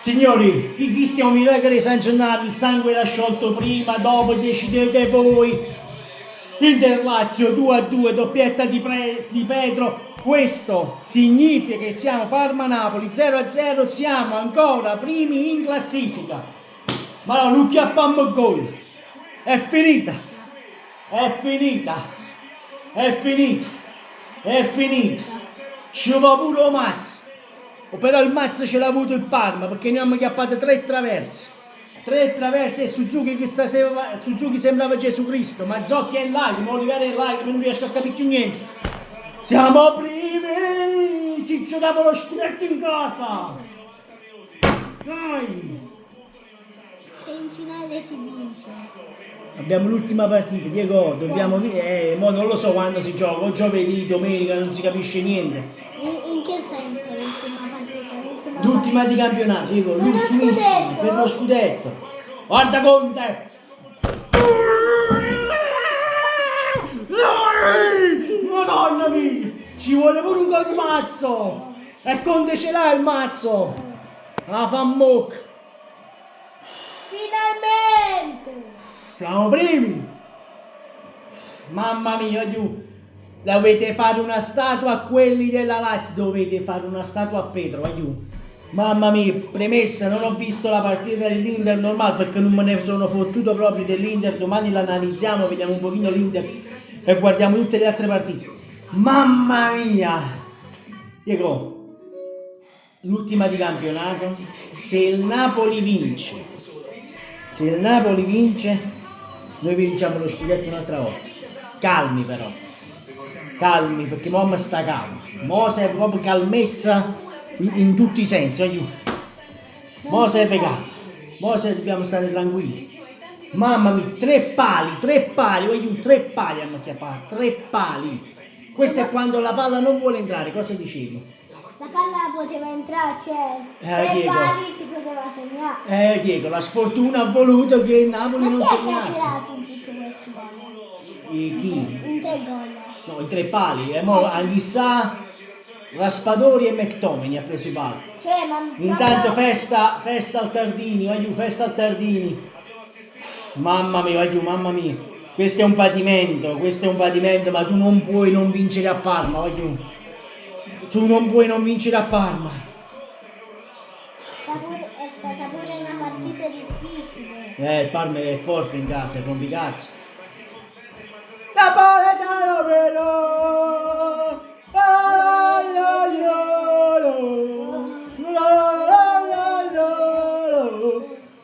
Signori, chi stiamo miracoli San Gennaro, il sangue l'ha sciolto prima, dopo decidete voi. Inter Lazio 2-2, doppietta di Pedro. Questo significa che siamo Parma-Napoli 0-0, siamo ancora primi in classifica. Ma no, non chiappammo gol. È finita. È finita. È finita. È finita. Ci va pure Mazz. Però il Mazz ce l'ha avuto il Parma perché ne abbiamo chiappate 3 traverse. 3 traverse e Suzuki che stasera Suzuki sembrava Gesù Cristo, ma Zocchi è in lacrime, Olivera è in lacrime, non riesco a capire più niente. Siamo primi! Ci giochiamo lo scudetto in casa! Dai! E in finale si vince. Abbiamo l'ultima partita, Diego, dobbiamo mo non lo so quando si gioca, o giovedì, domenica, non si capisce niente. In che senso l'ultima partita? L'ultima di campionato, Diego, l'ultimissima, per lo scudetto. Guarda Conte! Madonna mia! Ci vuole pure un gol di Mazzo! E Conte ce l'ha il Mazzo! La fa mocca! Finalmente! Siamo primi! Mamma mia, giù! Dovete fare una statua a quelli della Lazio, dovete fare una statua a Pedro, vai giù! Mamma mia, premessa, non ho visto la partita dell'Inter normale perché non me ne sono fottuto proprio dell'Inter, domani l'analizziamo, vediamo un pochino l'Inter e guardiamo tutte le altre partite. Mamma mia! Diego, l'ultima di campionato, se il Napoli vince, noi vinciamo lo scudetto un'altra volta. Calmi però, calmi perché mo sta calmo, mo serve proprio calmezza in tutti i sensi, aiuto. Mo serve calma, mo dobbiamo stare tranquilli. Mamma mia, 3 pali, aiuto, 3 pali hanno chiappato, 3 pali. Questo è quando la palla non vuole entrare, cosa dicevi? La palla poteva entrare, cioè 3 Diego. pali si poteva segnare. Diego, la sfortuna ha voluto che il Napoli Ma non chi è che ha segnasse. tirato in tutti questi gol? Chi? In 3 gol. No, i 3 pali, mo Anghissà, Raspadori e McTominay ha preso i pali. Cioè, ma Intanto proprio- festa al Tardini, aiuto, festa al Tardini. Mamma mia, aiuto, mamma mia. Questo è un patimento, ma tu non puoi non vincere a Parma, aiuto. Tu non puoi non vincere a Parma. è stata pure una partita difficile. Il Parma è forte in casa, è rompicazzo. Napoletano però!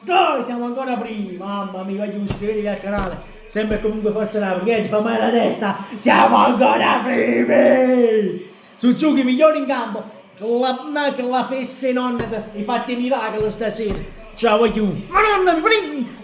Dai, siamo ancora primi, mamma mia, voglio iscrivervi al canale, sempre e comunque Forza Napoli, che ti fa male la testa, siamo ancora primi! Suzuki migliore in campo, che la fesse nonna, hai fatto i miracoli stasera, ciao aiuto, madonna primi!